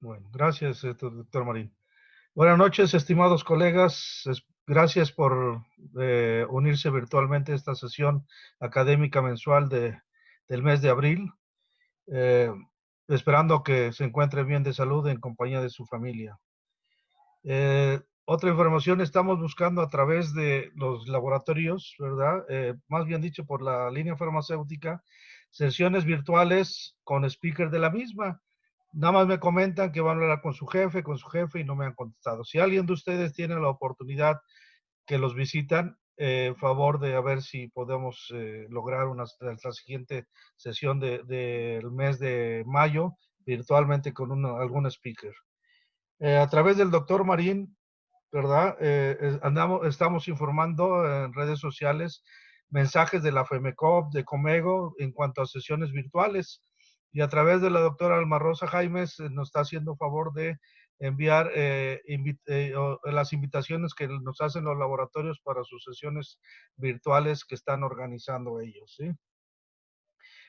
Bueno, gracias, doctor Marín. Buenas noches, estimados colegas. Gracias por unirse virtualmente a esta sesión académica mensual del mes de abril, eh, esperando que se encuentre bien de salud en compañía de su familia. Otra información, estamos buscando a través de los laboratorios, ¿verdad? Más bien dicho, por la línea farmacéutica, sesiones virtuales con speaker de la misma. Nada más me comentan que van a hablar con su jefe, y no me han contestado. Si alguien de ustedes tiene la oportunidad que los visitan, favor de a ver si podemos lograr la siguiente sesión del mes de mayo virtualmente con algún speaker. A través del doctor Marín, ¿verdad? Estamos informando en redes sociales mensajes de la FEMECOP, de Comego, en cuanto a sesiones virtuales. Y a través de la doctora Alma Rosa Jaimes nos está haciendo favor de enviar las invitaciones que nos hacen los laboratorios para sus sesiones virtuales que están organizando ellos, ¿sí?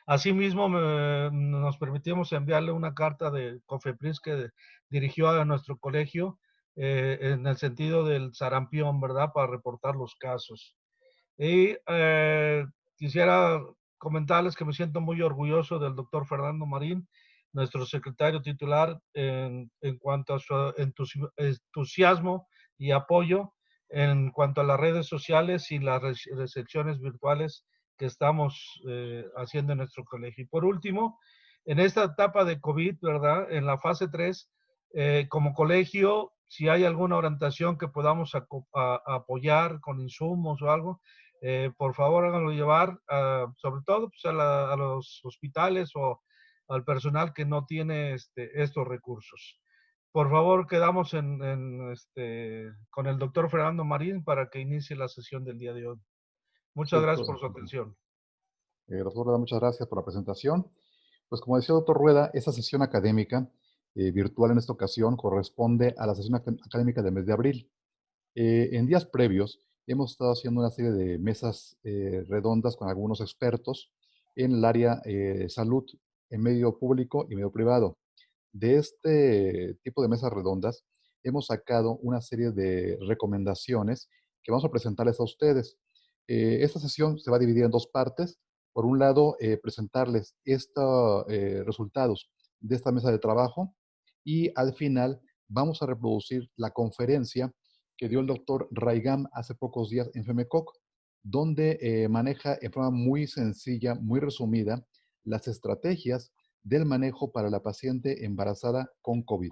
Asimismo, nos permitimos enviarle una carta de COFEPRIS que dirigió a nuestro colegio en el sentido del sarampión, ¿verdad? Para reportar los casos. Y quisiera comentarles que me siento muy orgulloso del doctor Fernando Marín, nuestro secretario titular, en cuanto a su entusiasmo y apoyo en cuanto a las redes sociales y las recepciones virtuales que estamos haciendo en nuestro colegio. Y por último, en esta etapa de COVID, ¿verdad? En la fase 3, como colegio, si hay alguna orientación que podamos apoyar con insumos o algo, por favor háganlo llevar, sobre todo pues, a los hospitales o al personal que no tiene estos recursos. Por favor, quedamos con el doctor Fernando Marín para que inicie la sesión del día de hoy. Sí, Muchas gracias doctor. por su atención. Doctor Rueda, muchas gracias por la presentación. Pues como decía doctor Rueda, esta sesión académica virtual en esta ocasión corresponde a la sesión académica del mes de abril. En días previos hemos estado haciendo una serie de mesas redondas con algunos expertos en el área salud, en medio público y medio privado. De este tipo de mesas redondas hemos sacado una serie de recomendaciones que vamos a presentarles a ustedes. Esta sesión se va a dividir en dos partes. Por un lado, presentarles estos resultados de esta mesa de trabajo y al final vamos a reproducir la conferencia que dio el doctor Raigam hace pocos días en FEMECOC, donde maneja en forma muy sencilla, muy resumida, las estrategias del manejo para la paciente embarazada con COVID.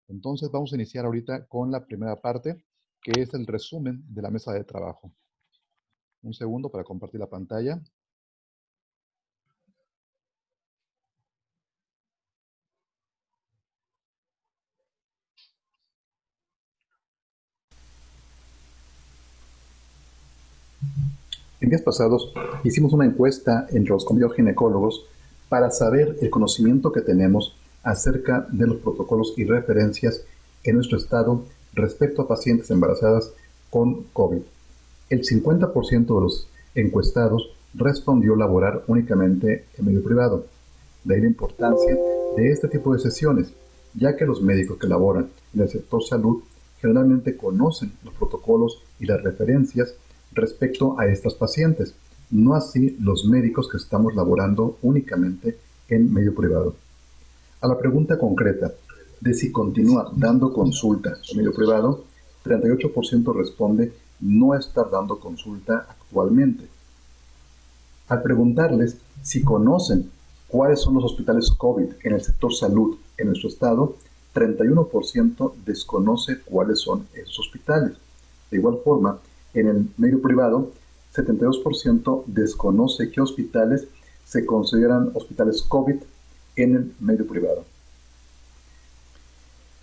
Entonces vamos a iniciar ahorita con la primera parte, que es el resumen de la mesa de trabajo. Un segundo para compartir la pantalla. En días pasados hicimos una encuesta entre los compañeros ginecólogos para saber el conocimiento que tenemos acerca de los protocolos y referencias en nuestro estado respecto a pacientes embarazadas con COVID. El 50% de los encuestados respondió laborar únicamente en medio privado. De ahí la importancia de este tipo de sesiones, ya que los médicos que laboran en el sector salud generalmente conocen los protocolos y las referencias respecto a estas pacientes, no así los médicos que estamos laborando únicamente en medio privado. A la pregunta concreta de si continúa dando consulta en medio privado, 38% responde no estar dando consulta actualmente. Al preguntarles si conocen cuáles son los hospitales COVID en el sector salud en nuestro estado, 31% desconoce cuáles son esos hospitales. De igual forma, en el medio privado, 72% desconoce qué hospitales se consideran hospitales COVID en el medio privado.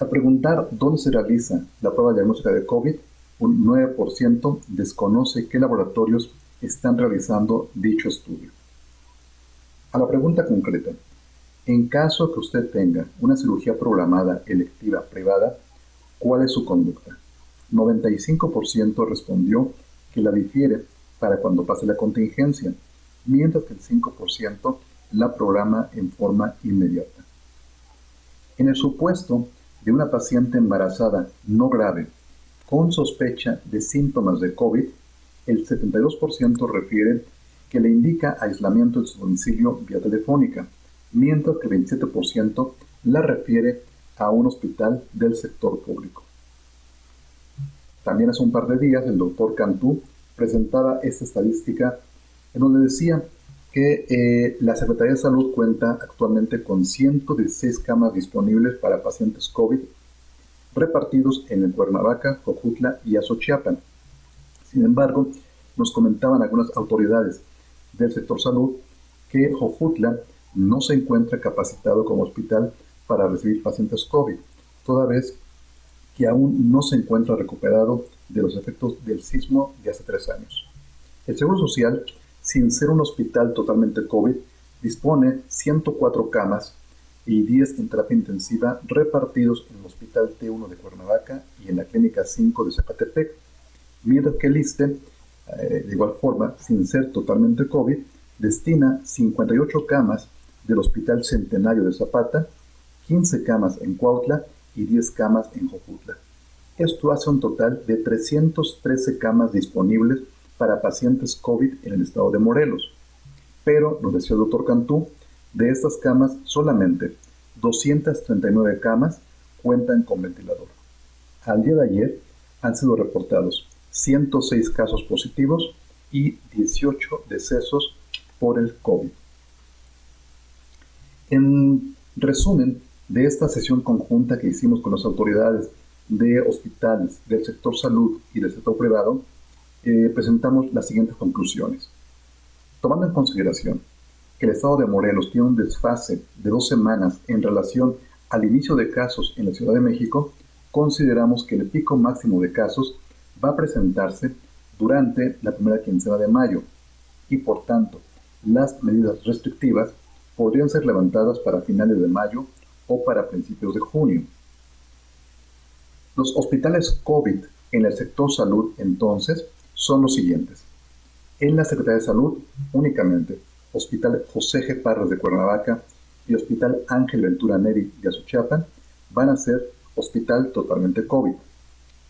Al preguntar dónde se realiza la prueba diagnóstica de COVID, un 9% desconoce qué laboratorios están realizando dicho estudio. A la pregunta concreta, en caso que usted tenga una cirugía programada electiva privada, ¿cuál es su conducta? 95% respondió que la difiere para cuando pase la contingencia, mientras que el 5% la programa en forma inmediata. En el supuesto de una paciente embarazada no grave con sospecha de síntomas de COVID, el 72% refiere que le indica aislamiento en su domicilio vía telefónica, mientras que el 27% la refiere a un hospital del sector público. También hace un par de días el doctor Cantú presentaba esta estadística en donde decía que la Secretaría de Salud cuenta actualmente con 116 camas disponibles para pacientes COVID repartidos en Cuernavaca, Jojutla y Azochiapan. Sin embargo, nos comentaban algunas autoridades del sector salud que Jojutla no se encuentra capacitado como hospital para recibir pacientes COVID, toda vez que aún no se encuentra recuperado de los efectos del sismo de hace 3 años. El Seguro Social, sin ser un hospital totalmente COVID, dispone 104 camas y 10 en terapia intensiva repartidos en el Hospital T1 de Cuernavaca y en la Clínica 5 de Zacatepec, mientras que el ISSSTE, de igual forma, sin ser totalmente COVID, destina 58 camas del Hospital Centenario de Zapata, 15 camas en Cuautla y 10 camas en Jojutla. Esto hace un total de 313 camas disponibles para pacientes COVID en el estado de Morelos. Pero, nos decía el doctor Cantú, de estas camas solamente 239 camas cuentan con ventilador. Al día de ayer han sido reportados 106 casos positivos y 18 decesos por el COVID. En resumen de esta sesión conjunta que hicimos con las autoridades de hospitales, del sector salud y del sector privado, presentamos las siguientes conclusiones. Tomando en consideración que el estado de Morelos tiene un desfase de 2 semanas en relación al inicio de casos en la Ciudad de México, consideramos que el pico máximo de casos va a presentarse durante la primera quincena de mayo y, por tanto, las medidas restrictivas podrían ser levantadas para finales de mayo o para principios de junio. Los hospitales COVID en el sector salud, entonces, son los siguientes. En la Secretaría de Salud, únicamente, Hospital José G. Parras de Cuernavaca y Hospital Ángel Ventura Neri de Azochiapan van a ser hospital totalmente COVID.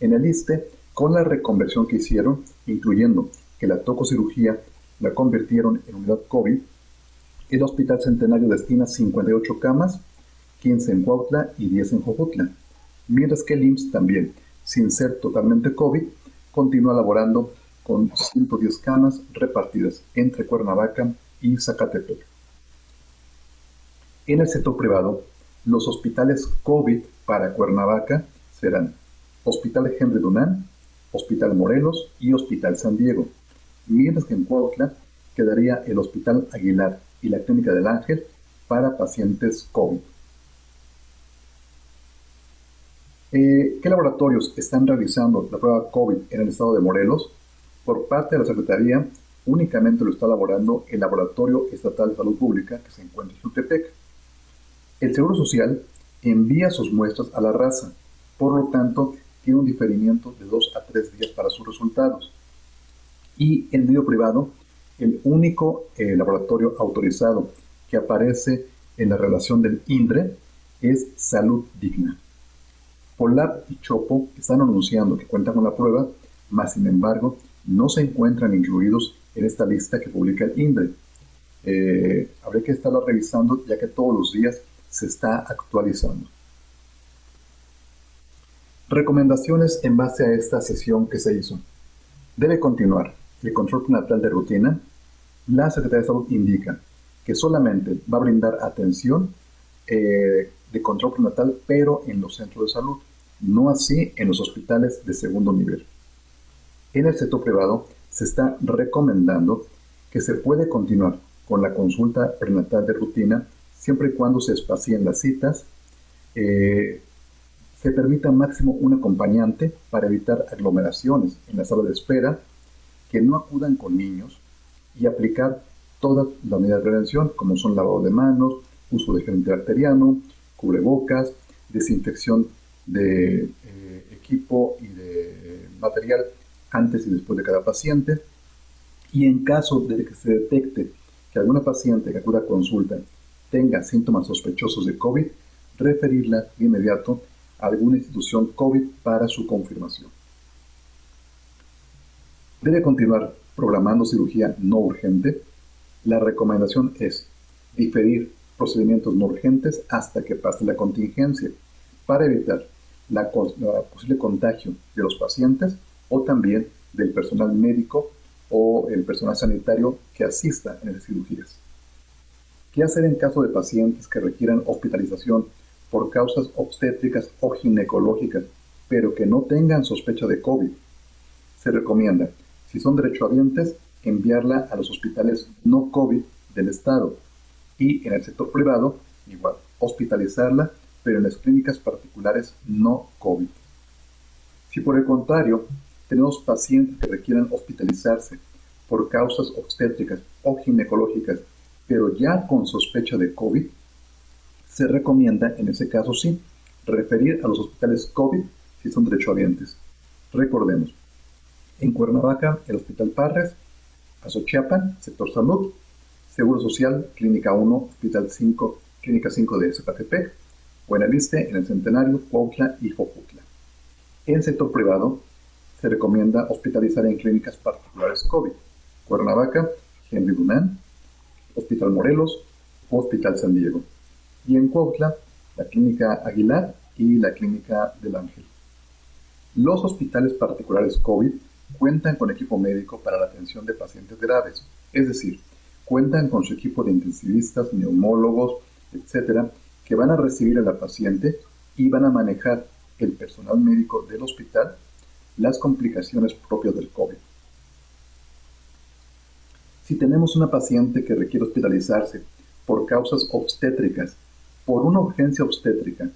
En el ISSSTE, con la reconversión que hicieron, incluyendo que la tococirugía la convirtieron en unidad COVID, el Hospital Centenario destina 58 camas, 15 en Cuautla y 10 en Jojutla, mientras que el IMSS también, sin ser totalmente COVID, continúa laborando con 110 camas repartidas entre Cuernavaca y Zacatepec. En el sector privado, los hospitales COVID para Cuernavaca serán Hospital Henry Dunant, Hospital Morelos y Hospital San Diego, mientras que en Cuautla quedaría el Hospital Aguilar y la Clínica del Ángel para pacientes COVID. ¿Qué laboratorios están realizando la prueba COVID en el estado de Morelos? Por parte de la Secretaría, únicamente lo está elaborando el Laboratorio Estatal de Salud Pública que se encuentra en Jutepec. El Seguro Social envía sus muestras a la raza, por lo tanto, tiene un diferimiento de 2 a 3 días para sus resultados. Y en medio privado, el único laboratorio autorizado que aparece en la relación del INDRE es Salud Digna. Polab y Chopo están anunciando que cuentan con la prueba, mas sin embargo no se encuentran incluidos en esta lista que publica el INDRE. Habría que estarla revisando ya que todos los días se está actualizando. Recomendaciones en base a esta sesión que se hizo. Debe continuar el control prenatal de rutina. La Secretaría de Salud indica que solamente va a brindar atención de control prenatal, pero en los centros de salud, no así en los hospitales de segundo nivel. En el sector privado se está recomendando que se puede continuar con la consulta prenatal de rutina siempre y cuando se espacien las citas, se permita máximo un acompañante para evitar aglomeraciones en la sala de espera, que no acudan con niños y aplicar todas las medidas de prevención, como son lavado de manos, uso de gel antibacteriano, cubrebocas, desinfección de equipo y de material antes y después de cada paciente. Y en caso de que se detecte que alguna paciente que acuda a consulta tenga síntomas sospechosos de COVID, referirla de inmediato a alguna institución COVID para su confirmación. Debe continuar programando cirugía no urgente. La recomendación es diferir procedimientos no urgentes hasta que pase la contingencia para evitar la posible contagio de los pacientes o también del personal médico o el personal sanitario que asista en esas cirugías. ¿Qué hacer en caso de pacientes que requieran hospitalización por causas obstétricas o ginecológicas, pero que no tengan sospecha de COVID? Se recomienda, si son derechohabientes, enviarla a los hospitales no COVID del Estado y en el sector privado, igual, hospitalizarla, pero en las clínicas particulares no COVID. Si por el contrario tenemos pacientes que requieran hospitalizarse por causas obstétricas o ginecológicas, pero ya con sospecha de COVID, se recomienda, en ese caso sí, referir a los hospitales COVID si son derechohabientes. Recordemos, en Cuernavaca, el Hospital Parres, Azochiapan, Sector Salud, Seguro Social, Clínica 1, Hospital 5, Clínica 5 de Zacatepec, Buenaviste, en el Centenario, Cuautla y Jojutla. En sector privado, se recomienda hospitalizar en clínicas particulares COVID, Cuernavaca, Henry Dunant, Hospital Morelos o Hospital San Diego. Y en Cuautla, la Clínica Aguilar y la Clínica del Ángel. Los hospitales particulares COVID cuentan con equipo médico para la atención de pacientes graves, es decir, cuentan con su equipo de intensivistas, neumólogos, etcétera, que van a recibir a la paciente y van a manejar el personal médico del hospital las complicaciones propias del COVID. Si tenemos una paciente que requiere hospitalizarse por causas obstétricas, por una urgencia obstétrica,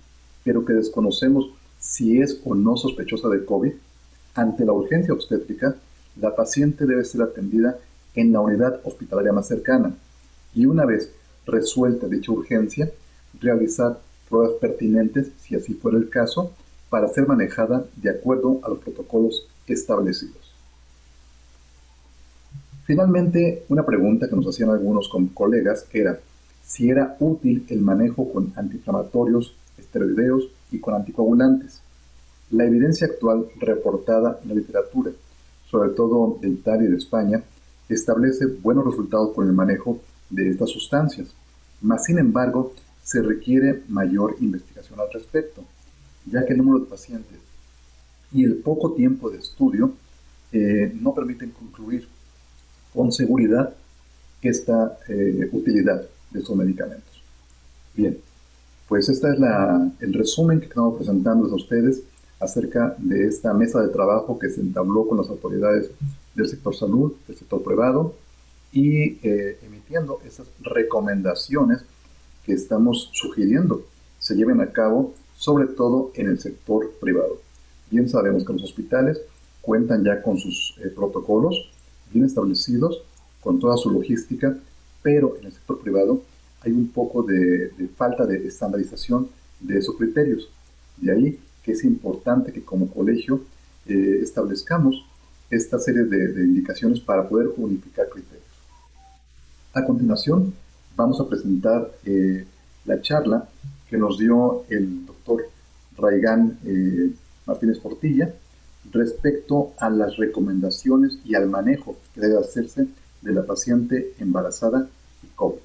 pero que desconocemos si es o no sospechosa de COVID, ante la urgencia obstétrica, la paciente debe ser atendida en la unidad hospitalaria más cercana y una vez resuelta dicha urgencia, realizar pruebas pertinentes, si así fuera el caso, para ser manejada de acuerdo a los protocolos establecidos. Finalmente, una pregunta que nos hacían algunos colegas era si era útil el manejo con antiinflamatorios, esteroideos y con anticoagulantes. La evidencia actual reportada en la literatura, sobre todo de Italia y de España, establece buenos resultados con el manejo de estas sustancias. Mas, sin embargo, se requiere mayor investigación al respecto, ya que el número de pacientes y el poco tiempo de estudio no permiten concluir con seguridad esta utilidad de estos medicamentos. Bien, pues este es el resumen que estamos presentándoles a ustedes acerca de esta mesa de trabajo que se entabló con las autoridades del sector salud, del sector privado, y emitiendo esas recomendaciones que estamos sugiriendo se lleven a cabo, sobre todo en el sector privado. Bien sabemos que los hospitales cuentan ya con sus protocolos bien establecidos, con toda su logística, pero en el sector privado hay un poco de falta de estandarización de esos criterios. De ahí que es importante que como colegio establezcamos esta serie de indicaciones para poder unificar criterios. A continuación, vamos a presentar la charla que nos dio el doctor Raigán Martínez Portilla respecto a las recomendaciones y al manejo que debe hacerse de la paciente embarazada y COVID.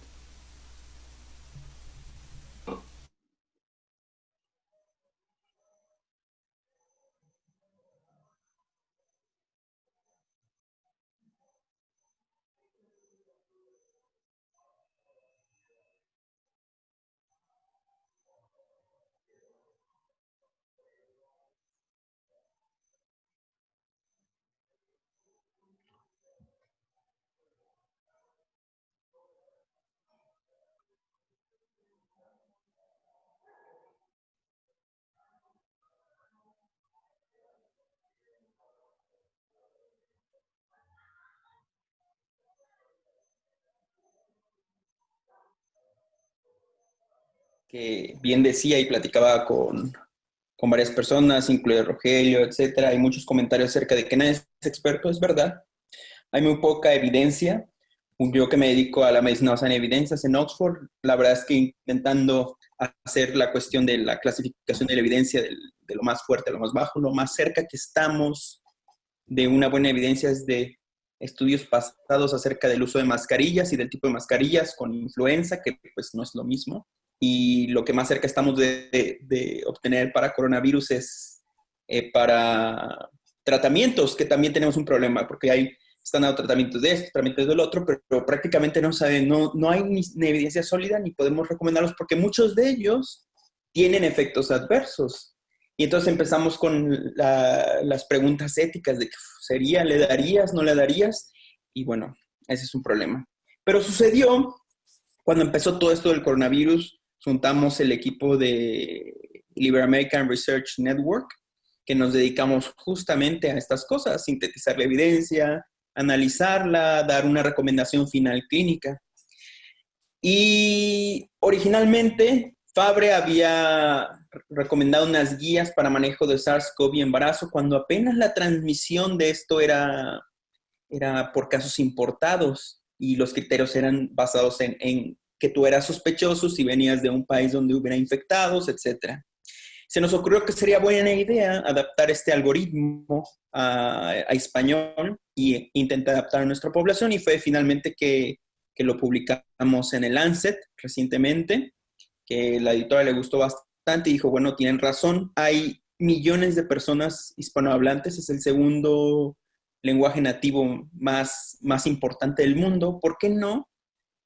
Que bien decía y platicaba con varias personas, incluido Rogelio, etcétera. Hay muchos comentarios acerca de que nadie es experto, es verdad. Hay muy poca evidencia. Yo que me dedico a la medicina basada en evidencias en Oxford, la verdad es que intentando hacer la cuestión de la clasificación de la evidencia de lo más fuerte a lo más bajo. Lo más cerca que estamos de una buena evidencia es de estudios pasados acerca del uso de mascarillas y del tipo de mascarillas con influenza, que pues no es lo mismo. Y lo que más cerca estamos de obtener para coronavirus es para tratamientos, que también tenemos un problema, porque están dando tratamientos de esto, tratamientos del otro, pero prácticamente no saben, no hay ni evidencia sólida ni podemos recomendarlos porque muchos de ellos tienen efectos adversos. Y entonces empezamos con las preguntas éticas de qué sería, ¿le darías, no le darías? Y bueno, ese es un problema. Pero sucedió cuando empezó todo esto del coronavirus, juntamos el equipo de Ibero-American Research Network, que nos dedicamos justamente a estas cosas, sintetizar la evidencia, analizarla, dar una recomendación final clínica. Y originalmente Fabre había recomendado unas guías para manejo de SARS-CoV y embarazo cuando apenas la transmisión de esto era por casos importados y los criterios eran basados en que tú eras sospechoso si venías de un país donde hubiera infectados, etc. Se nos ocurrió que sería buena idea adaptar este algoritmo a español e intentar adaptar a nuestra población, y fue finalmente que lo publicamos en el Lancet recientemente, que la editora le gustó bastante y dijo, bueno, tienen razón, hay millones de personas hispanohablantes, es el segundo lenguaje nativo más importante del mundo. ¿Por qué no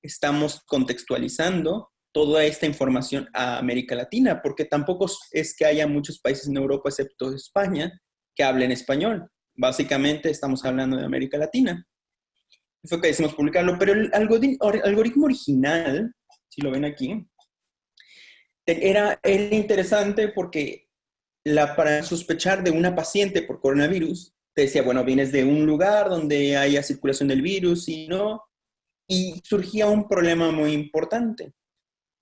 estamos contextualizando toda esta información a América Latina? Porque tampoco es que haya muchos países en Europa, excepto España, que hablen español. Básicamente estamos hablando de América Latina. Fue que decidimos publicarlo, pero el algoritmo original, si lo ven aquí, era interesante porque para sospechar de una paciente por coronavirus, te decía, bueno, vienes de un lugar donde haya circulación del virus y no, y surgía un problema muy importante,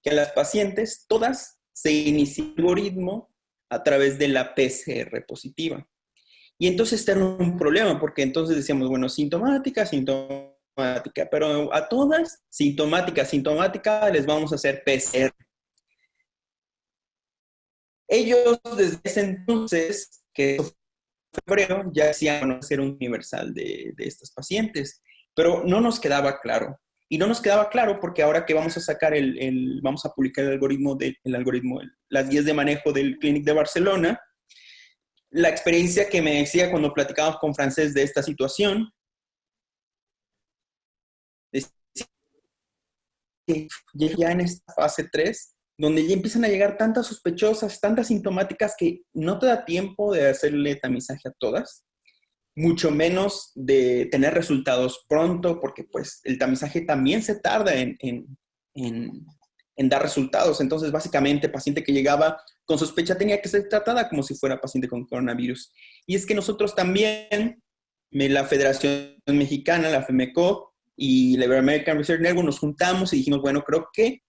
que las pacientes, todas, se inicia el algoritmo a través de la PCR positiva. Y entonces este era un problema, porque entonces decíamos, bueno, sintomática, pero a todas, sintomática, les vamos a hacer PCR. Ellos desde ese entonces, que fue febrero, ya hacían ser universal de estas pacientes, pero no nos quedaba claro. Y no nos quedaba claro porque ahora que vamos a sacar vamos a publicar el algoritmo, las guías de manejo del Clínic de Barcelona, la experiencia que me decía cuando platicábamos con Francés de esta situación, decía que ya en esta fase 3, donde ya empiezan a llegar tantas sospechosas, tantas sintomáticas que no te da tiempo de hacerle tamizaje a todas, mucho menos de tener resultados pronto, porque pues el tamizaje también se tarda en dar resultados. Entonces, básicamente, paciente que llegaba con sospecha tenía que ser tratada como si fuera paciente con coronavirus. Y es que nosotros también, la Federación Mexicana, la FEMECO y la Ibero-American Research Network, nos juntamos y dijimos, bueno, creo que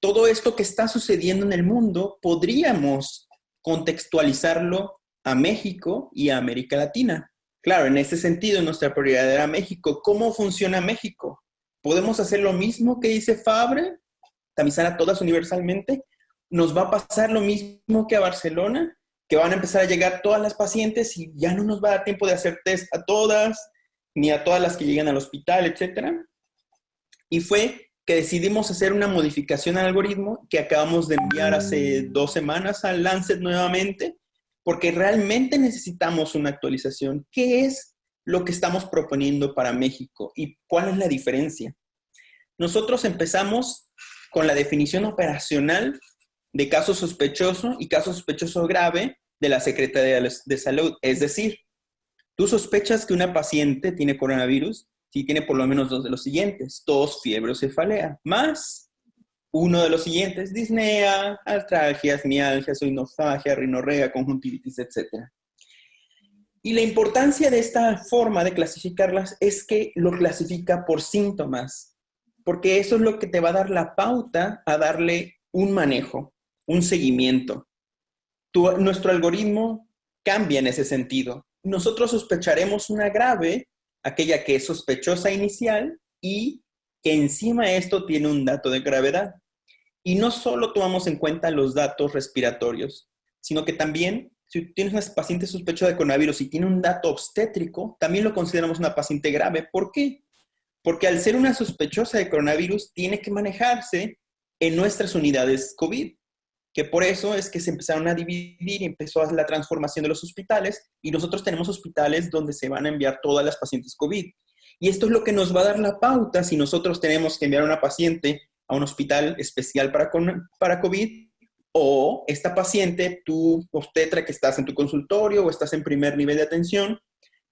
todo esto que está sucediendo en el mundo podríamos contextualizarlo a México y a América Latina. Claro, en ese sentido, nuestra prioridad era México. ¿Cómo funciona México? ¿Podemos hacer lo mismo que dice Fabre? ¿Tamizar a todas universalmente? ¿Nos va a pasar lo mismo que a Barcelona? ¿Que van a empezar a llegar todas las pacientes y ya no nos va a dar tiempo de hacer test a todas, ni a todas las que llegan al hospital, etcétera? Y fue que decidimos hacer una modificación al algoritmo que acabamos de enviar hace 2 semanas al Lancet nuevamente, porque realmente necesitamos una actualización. ¿Qué es lo que estamos proponiendo para México y cuál es la diferencia? Nosotros empezamos con la definición operacional de caso sospechoso y caso sospechoso grave de la Secretaría de Salud. Es decir, tú sospechas que una paciente tiene coronavirus si tiene por lo menos 2 de los siguientes: tos, fiebre o cefalea, más uno de los siguientes: disnea, artralgias, mialgias, oinofagia, rinorrea, conjuntivitis, etc. Y la importancia de esta forma de clasificarlas es que lo clasifica por síntomas, porque eso es lo que te va a dar la pauta a darle un manejo, un seguimiento. Nuestro algoritmo cambia en ese sentido. Nosotros sospecharemos una grave, aquella que es sospechosa inicial y que encima de esto tiene un dato de gravedad. Y no solo tomamos en cuenta los datos respiratorios, sino que también, si tienes una paciente sospechosa de coronavirus y tiene un dato obstétrico, también lo consideramos una paciente grave. ¿Por qué? Porque al ser una sospechosa de coronavirus, tiene que manejarse en nuestras unidades COVID, que por eso es que se empezaron a dividir y empezó la transformación de los hospitales, y nosotros tenemos hospitales donde se van a enviar todas las pacientes COVID. Y esto es lo que nos va a dar la pauta si nosotros tenemos que enviar a una paciente a un hospital especial para COVID, o esta paciente, tú, obstetra, que estás en tu consultorio o estás en primer nivel de atención,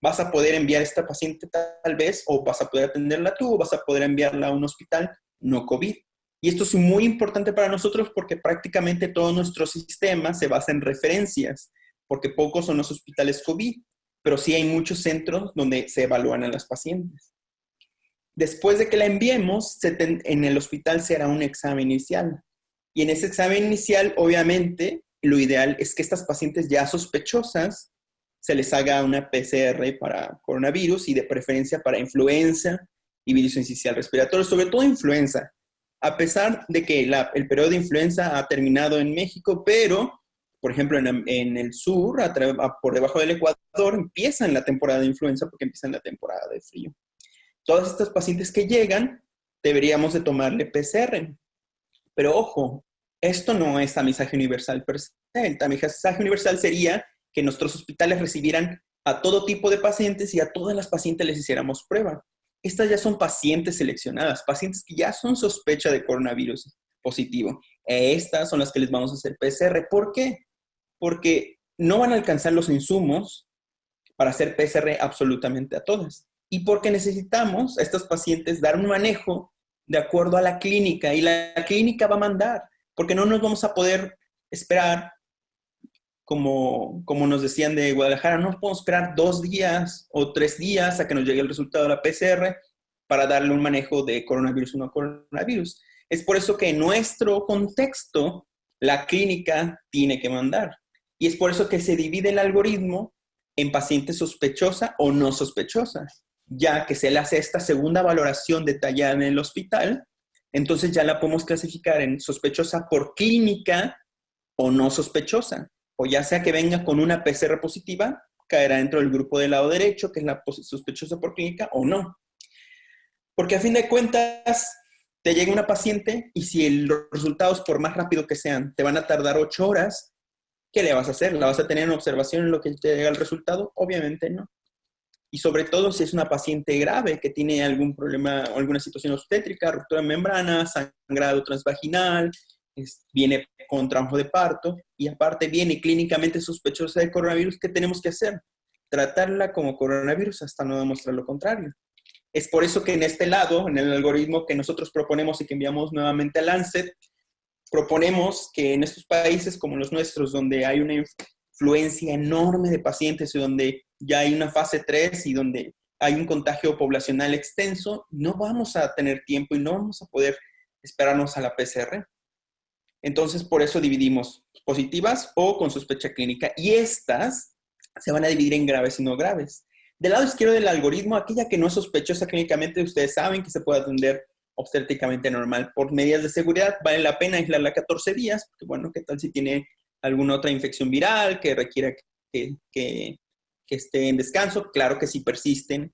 vas a poder enviar a esta paciente tal vez, o vas a poder atenderla tú, o vas a poder enviarla a un hospital no COVID. Y esto es muy importante para nosotros porque prácticamente todo nuestro sistema se basa en referencias, porque pocos son los hospitales COVID, pero sí hay muchos centros donde se evalúan a las pacientes. Después de que la enviemos, en el hospital se hará un examen inicial. Y en ese examen inicial, obviamente, lo ideal es que estas pacientes ya sospechosas se les haga una PCR para coronavirus y de preferencia para influenza y virus sincicial respiratorio, sobre todo influenza. A pesar de que el periodo de influenza ha terminado en México, pero, por ejemplo, en el sur, por debajo del Ecuador, empiezan la temporada de influenza porque empiezan la temporada de frío. Todas estas pacientes que llegan, deberíamos de tomarle PCR. Pero ojo, esto no es tamizaje universal per se. El tamizaje universal sería que nuestros hospitales recibieran a todo tipo de pacientes y a todas las pacientes les hiciéramos prueba. Estas ya son pacientes seleccionadas, pacientes que ya son sospecha de coronavirus positivo. Estas son las que les vamos a hacer PCR. ¿Por qué? Porque no van a alcanzar los insumos para hacer PCR absolutamente a todas. Y porque necesitamos a estas pacientes dar un manejo de acuerdo a la clínica, y la clínica va a mandar, porque no nos vamos a poder esperar, como nos decían de Guadalajara, no podemos esperar 2 días o 3 días a que nos llegue el resultado de la PCR para darle un manejo de coronavirus o no coronavirus. Es por eso que en nuestro contexto la clínica tiene que mandar. Y es por eso que se divide el algoritmo en paciente sospechosa o no sospechosa. Ya que se le hace esta segunda valoración detallada en el hospital, entonces ya la podemos clasificar en sospechosa por clínica o no sospechosa. O ya sea que venga con una PCR positiva, caerá dentro del grupo del lado derecho, que es la sospechosa por clínica, o no. Porque a fin de cuentas, te llega una paciente y si los resultados, por más rápido que sean, te van a tardar 8 horas, ¿qué le vas a hacer? ¿La vas a tener en observación en lo que te llega el resultado? Obviamente no. Y sobre todo si es una paciente grave que tiene algún problema o alguna situación obstétrica, ruptura de membrana, sangrado transvaginal, viene con trabajo de parto y aparte viene clínicamente sospechosa de coronavirus, ¿qué tenemos que hacer? Tratarla como coronavirus hasta no demostrar lo contrario. Es por eso que en este lado, en el algoritmo que nosotros proponemos y que enviamos nuevamente a Lancet, proponemos que en estos países como los nuestros, donde hay una influencia enorme de pacientes y donde ya hay una fase 3 y donde hay un contagio poblacional extenso, no vamos a tener tiempo y no vamos a poder esperarnos a la PCR. Entonces, por eso dividimos positivas o con sospecha clínica. Y estas se van a dividir en graves y no graves. Del lado izquierdo del algoritmo, aquella que no es sospechosa clínicamente, ustedes saben que se puede atender obstétricamente normal. Por medidas de seguridad, vale la pena aislarla 14 días. Porque, bueno, ¿qué tal si tiene alguna otra infección viral que requiera que esté en descanso? Claro que si persisten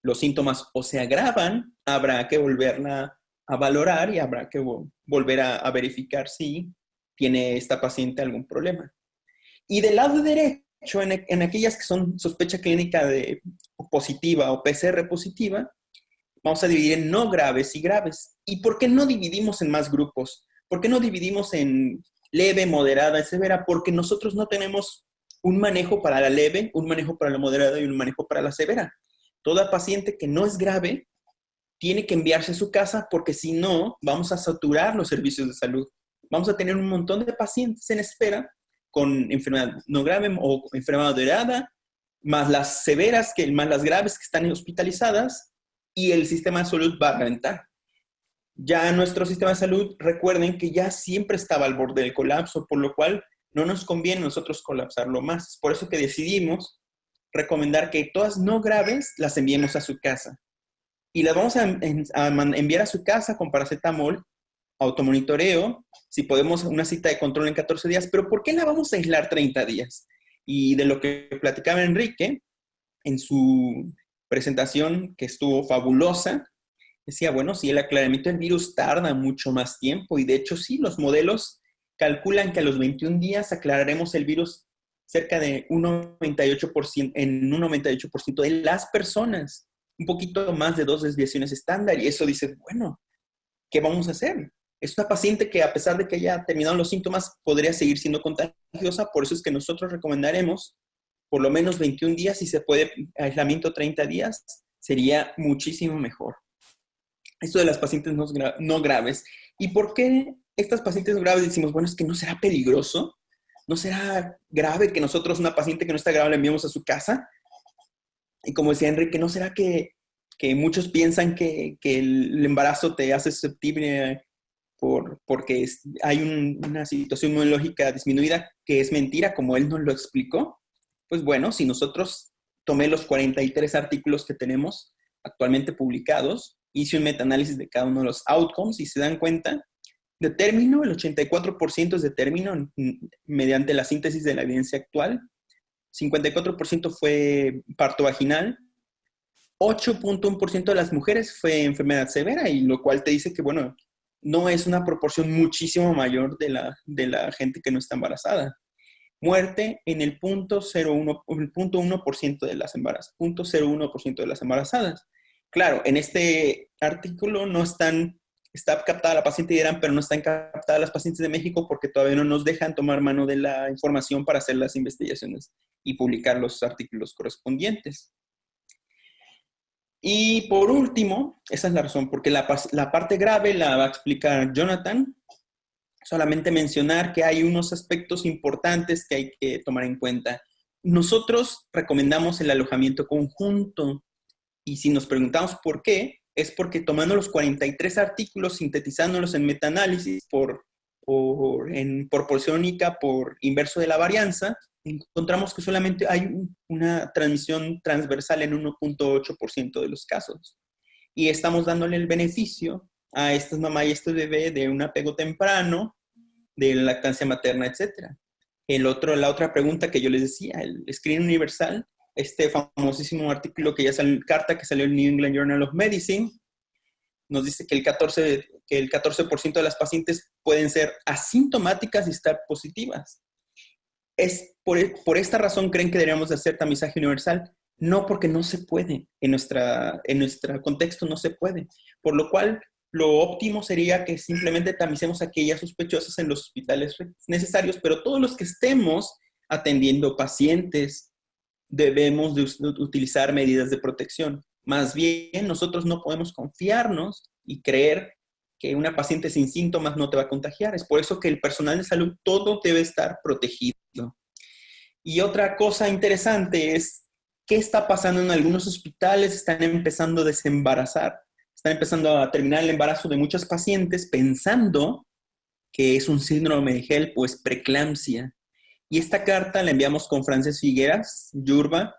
los síntomas o se agravan, habrá que volverla a valorar y habrá que volver a verificar si tiene esta paciente algún problema. Y del lado derecho, en aquellas que son sospecha clínica de positiva o PCR positiva, vamos a dividir en no graves y graves. ¿Y por qué no dividimos en más grupos? ¿Por qué no dividimos en leve, moderada y severa? Porque nosotros no tenemos un manejo para la leve, un manejo para la moderada y un manejo para la severa. Toda paciente que no es grave tiene que enviarse a su casa porque si no, vamos a saturar los servicios de salud. Vamos a tener un montón de pacientes en espera con enfermedad no grave o enfermedad moderada, más las severas, más las graves que están hospitalizadas, y el sistema de salud va a reventar. Ya nuestro sistema de salud, recuerden que ya siempre estaba al borde del colapso, por lo cual no nos conviene a nosotros colapsarlo más. Por eso que decidimos recomendar que todas no graves las enviemos a su casa. Y las vamos a enviar a su casa con paracetamol automonitoreo, si podemos una cita de control en 14 días, pero ¿por qué la vamos a aislar 30 días? Y de lo que platicaba Enrique en su presentación, que estuvo fabulosa, decía, bueno, sí, el aclaramiento del virus tarda mucho más tiempo y de hecho sí, los modelos calculan que a los 21 días aclararemos el virus cerca de un 98%, en un 98% de las personas, un poquito más de 2 desviaciones estándar. Y eso dice, bueno, ¿qué vamos a hacer? Es una paciente que a pesar de que haya terminado los síntomas, podría seguir siendo contagiosa, por eso es que nosotros recomendaremos por lo menos 21 días, si se puede, aislamiento 30 días, sería muchísimo mejor. Esto de las pacientes no graves. ¿Y por qué estas pacientes no graves decimos, bueno, es que no será peligroso? ¿No será grave que nosotros, una paciente que no está grave, la enviemos a su casa? Y como decía Enrique, ¿no será que muchos piensan que el embarazo te hace susceptible porque hay una situación inmunológica disminuida, que es mentira, como él nos lo explicó? Pues bueno, si nosotros tomé los 43 artículos que tenemos actualmente publicados, hice un metaanálisis de cada uno de los outcomes y se dan cuenta, de término, el 84% es de término mediante la síntesis de la evidencia actual, 54% fue parto vaginal, 8.1% de las mujeres fue enfermedad severa, y lo cual te dice que, bueno, no es una proporción muchísimo mayor de la gente que no está embarazada. Muerte en el 0.1% de las embarazadas, 0.01% de las embarazadas. Claro, en este artículo no está captada la paciente de Irán, pero no están captadas las pacientes de México porque todavía no nos dejan tomar mano de la información para hacer las investigaciones y publicar los artículos correspondientes. Y por último, esa es la razón, porque la parte grave la va a explicar Jonathan. Solamente mencionar que hay unos aspectos importantes que hay que tomar en cuenta. Nosotros recomendamos el alojamiento conjunto, y si nos preguntamos por qué, es porque tomando los 43 artículos, sintetizándolos en metaanálisis en proporción única por inverso de la varianza, encontramos que solamente hay una transmisión transversal en 1.8% de los casos. Y estamos dándole el beneficio a estas mamás y este bebé de un apego temprano, de lactancia materna, etc. La otra pregunta que yo les decía, el screening universal, este famosísimo artículo que ya salió, carta que salió en New England Journal of Medicine, nos dice que el 14% de las pacientes pueden ser asintomáticas y estar positivas. Es por esta razón creen que deberíamos de hacer tamizaje universal, no porque no se puede, en nuestro contexto no se puede, por lo cual lo óptimo sería que simplemente tamicemos aquellas sospechosas en los hospitales necesarios, pero todos los que estemos atendiendo pacientes debemos de utilizar medidas de protección. Más bien, nosotros no podemos confiarnos y creer que una paciente sin síntomas no te va a contagiar. Es por eso que el personal de salud todo debe estar protegido. Y otra cosa interesante es qué está pasando en algunos hospitales. Están empezando a desembarazar, están empezando a terminar el embarazo de muchas pacientes pensando que es un síndrome de HELP o es preeclampsia. Y esta carta la enviamos con Frances Figueras, Yurba,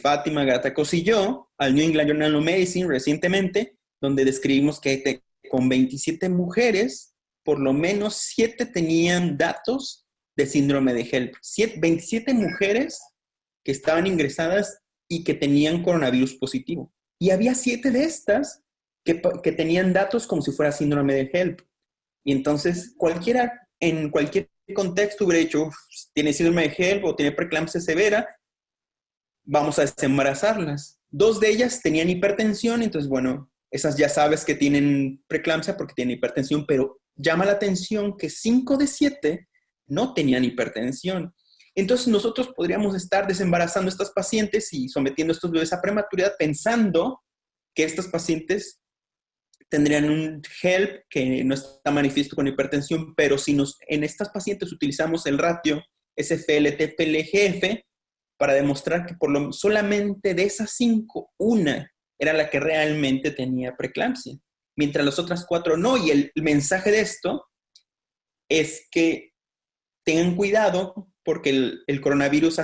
Fátima Gatacos y yo al New England Journal of Medicine recientemente, donde describimos que con 27 mujeres, por lo menos 7 tenían datos de síndrome de HELP. 27 mujeres que estaban ingresadas y que tenían coronavirus positivo. Y había 7 de estas que tenían datos como si fuera síndrome de HELP. Y entonces cualquiera, en cualquier contexto hubiera dicho, tiene síndrome de HELP o tiene preeclampsia severa, vamos a desembarazarlas. 2 de ellas tenían hipertensión, entonces bueno, esas ya sabes que tienen preeclampsia porque tienen hipertensión, pero llama la atención que 5 de 7 no tenían hipertensión. Entonces nosotros podríamos estar desembarazando a estas pacientes y sometiendo a estos bebés a prematuridad pensando que estas pacientes tendrían un HELP que no está manifiesto con hipertensión, pero si en estas pacientes utilizamos el ratio SFL-TPLGF para demostrar que solamente de esas 5, una era la que realmente tenía preeclampsia, mientras las otras 4 no. Y el mensaje de esto es que tengan cuidado porque el coronavirus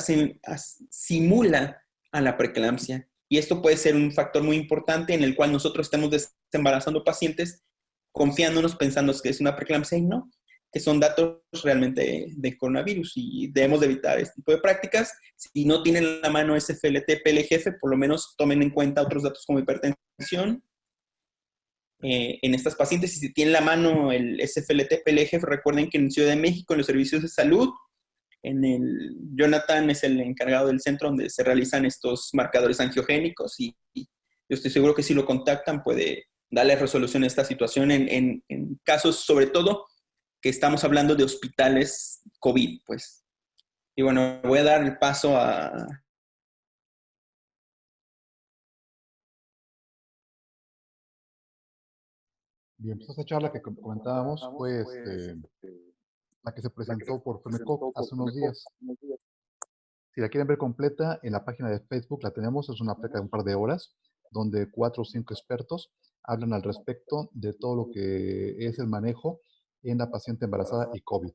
simula a la preeclampsia. Y esto puede ser un factor muy importante en el cual nosotros estemos desembarazando pacientes confiándonos pensando que es una preeclampsia y no, que son datos realmente de coronavirus y debemos de evitar este tipo de prácticas. Si no tienen en la mano SFLT, PLGF, por lo menos tomen en cuenta otros datos como hipertensión en estas pacientes. Y si tienen la mano el SFLT, PLGF, recuerden que en Ciudad de México, en los servicios de salud, Jonathan es el encargado del centro donde se realizan estos marcadores angiogénicos y yo estoy seguro que si lo contactan puede darle resolución a esta situación en casos, sobre todo, que estamos hablando de hospitales COVID, pues. Y bueno, voy a dar el paso a... Bien, pues esta charla que comentábamos fue la que se presentó por FEMECOC hace unos días. Si la quieren ver completa, en la página de Facebook la tenemos, es una plática de un par de horas, donde 4 o 5 expertos hablan al respecto de todo lo que es el manejo en la paciente embarazada y COVID.